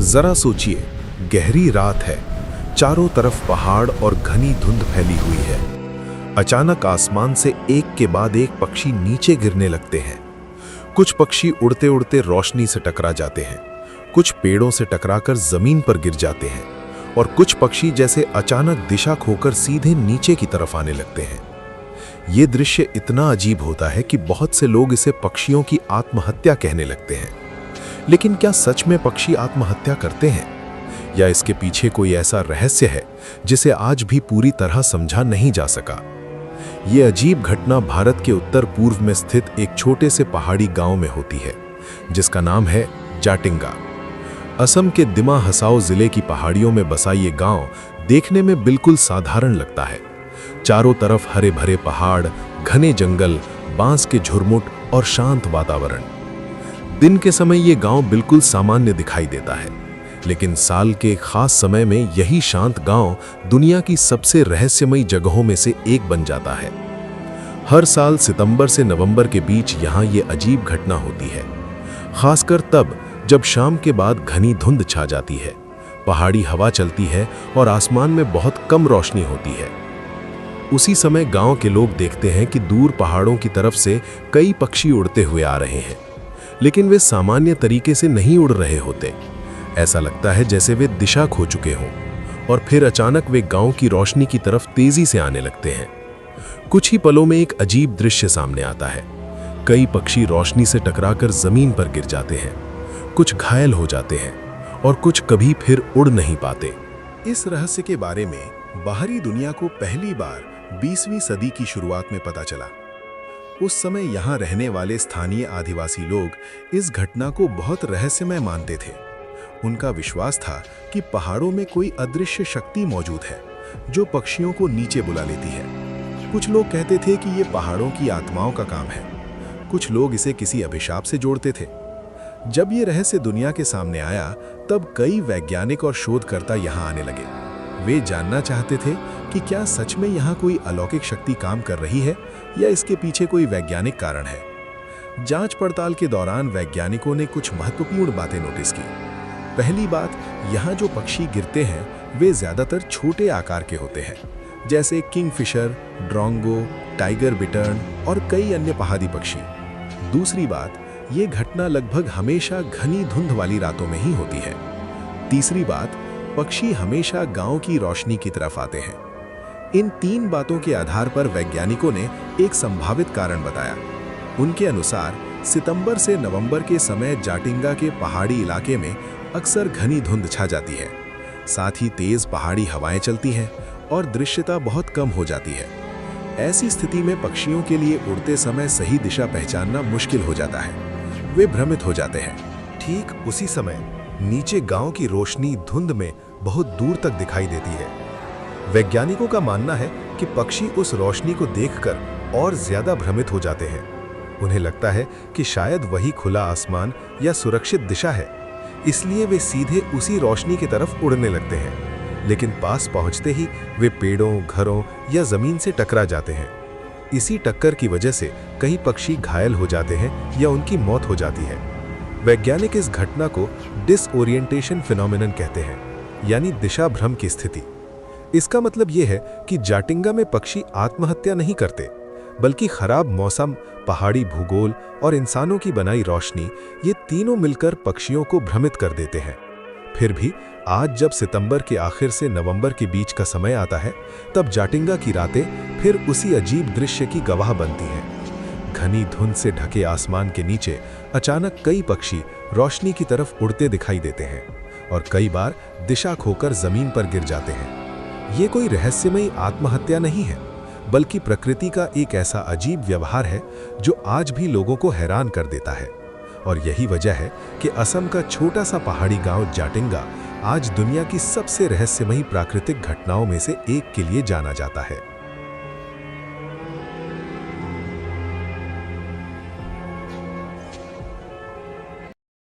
जरा सोचिए, गहरी रात है, चारों तरफ पहाड़ और घनी धुंध फैली हुई है। अचानक आसमान से एक के बाद एक पक्षी नीचे गिरने लगते हैं। कुछ पक्षी उड़ते उड़ते रोशनी से टकरा जाते हैं, कुछ पेड़ों से टकराकर जमीन पर गिर जाते हैं और कुछ पक्षी जैसे अचानक दिशा खोकर सीधे नीचे की तरफ आने लगते हैं। ये दृश्य इतना अजीब होता है कि बहुत से लोग इसे पक्षियों की आत्महत्या कहने लगते हैं। लेकिन क्या सच में पक्षी आत्महत्या करते हैं, या इसके पीछे कोई ऐसा रहस्य है जिसे आज भी पूरी तरह समझा नहीं जा सका? ये अजीब घटना भारत के उत्तर पूर्व में स्थित एक छोटे से पहाड़ी गांव में होती है, जिसका नाम है जाटिंगा। असम के दिमा हसाओ जिले की पहाड़ियों में बसा ये गांव देखने में बिल्कुल साधारण लगता है। चारों तरफ हरे भरे पहाड़, घने जंगल, बांस के झुरमुट और शांत वातावरण। दिन के समय ये गांव बिल्कुल सामान्य दिखाई देता है, लेकिन साल के खास समय में यही शांत गांव दुनिया की सबसे रहस्यमयी जगहों में से एक बन जाता है। हर साल सितंबर से नवंबर के बीच यहाँ ये अजीब घटना होती है, खासकर तब जब शाम के बाद घनी धुंध छा जाती है, पहाड़ी हवा चलती है और आसमान में बहुत कम रोशनी होती है। उसी समय गांव के लोग देखते हैं कि दूर पहाड़ों की तरफ से कई पक्षी उड़ते हुए आ रहे हैं, लेकिन वे सामान्य तरीके से नहीं उड़ रहे होते। ऐसा लगता है जैसे वे दिशा खो चुके हों, और फिर अचानक वे गांव की रोशनी की तरफ तेजी से आने लगते हैं। कुछ ही पलों में एक अजीब दृश्य सामने आता है। कई पक्षी रोशनी से टकराकर जमीन पर गिर जाते हैं, कुछ घायल हो जाते हैं और कुछ कभी फिर उड़ नहीं पाते। इस रहस्य के बारे में बाहरी दुनिया को पहली बार 20वीं सदी की शुरुआत में पता चला। उस समय यहाँ रहने वाले स्थानीय आदिवासी लोग इस घटना को बहुत रहस्यमय मानते थे। उनका विश्वास था कि पहाड़ों में कोई अदृश्य शक्ति मौजूद है जो पक्षियों को नीचे बुला लेती है। कुछ लोग कहते थे कि ये पहाड़ों की आत्माओं का काम है, कुछ लोग इसे किसी अभिशाप से जोड़ते थे। जब ये रहस्य दुनिया के सामने आया, तब कई वैज्ञानिक और शोधकर्ता यहाँ आने लगे। वे जानना चाहते थे कि क्या सच में यहाँ कोई अलौकिक शक्ति काम कर रही है या इसके पीछे कोई वैज्ञानिक कारण है। जांच पड़ताल के दौरान वैज्ञानिकों ने कुछ महत्वपूर्ण बातें नोटिस की। पहली बात, यहाँ जो पक्षी गिरते हैं वे ज्यादातर छोटे आकार के होते हैं, जैसे किंगफिशर, ड्रोंगो, टाइगर बिटर्न और कई अन्य पहाड़ी पक्षी। दूसरी बात, ये घटना लगभग हमेशा घनी धुंध वाली रातों में ही होती है। तीसरी बात, पक्षी हमेशा गांव की रोशनी की तरफ आते हैं। इन तीन बातों के आधार पर वैज्ञानिकों ने एक संभावित कारण बताया। उनके अनुसार सितंबर से नवंबर के समय जाटिंगा के पहाड़ी इलाके में अक्सर घनी धुंध छा जाती है, साथ ही तेज पहाड़ी हवाएं चलती हैं और दृश्यता बहुत कम हो जाती है। ऐसी स्थिति में पक्षियों के लिए उड़ते समय सही दिशा पहचानना मुश्किल हो जाता है, वे भ्रमित हो जाते हैं। ठीक उसी समय नीचे गांव की रोशनी धुंध में बहुत दूर तक दिखाई देती है। वैज्ञानिकों का मानना है कि पक्षी उस रोशनी को देखकर और ज्यादा भ्रमित हो जाते हैं। उन्हें लगता है कि शायद वही खुला आसमान या सुरक्षित दिशा है, इसलिए वे सीधे उसी रोशनी की तरफ उड़ने लगते हैं। लेकिन पास पहुंचते ही वे पेड़ों, घरों या जमीन से टकरा जाते हैं। इसी टक्कर की वजह से कई पक्षी घायल हो जाते हैं या उनकी मौत हो जाती है। वैज्ञानिक इस घटना को डिसओरिएंटेशन फिनोमेनन कहते हैं, यानी दिशा भ्रम की स्थिति। इसका मतलब यह है कि जाटिंगा में पक्षी आत्महत्या नहीं करते, बल्कि खराब मौसम, पहाड़ी भूगोल और इंसानों की बनाई रोशनी, ये तीनों मिलकर पक्षियों को भ्रमित कर देते हैं। फिर भी आज जब सितंबर के आखिर से नवंबर के बीच का समय आता है, तब जाटिंगा की रातें फिर उसी अजीब दृश्य की गवाह बनती हैं। घनी धुंध से ढके आसमान के नीचे अचानक कई पक्षी रोशनी की तरफ उड़ते दिखाई देते हैं और कई बार दिशा खोकर जमीन पर गिर जाते हैं। ये कोई रहस्यमयी आत्महत्या नहीं है, बल्कि प्रकृति का एक ऐसा अजीब व्यवहार है जो आज भी लोगों को हैरान कर देता है। और यही वजह है कि असम का छोटा सा पहाड़ी गांव जाटिंगा आज दुनिया की सबसे रहस्यमयी प्राकृतिक घटनाओं में से एक के लिए जाना जाता है।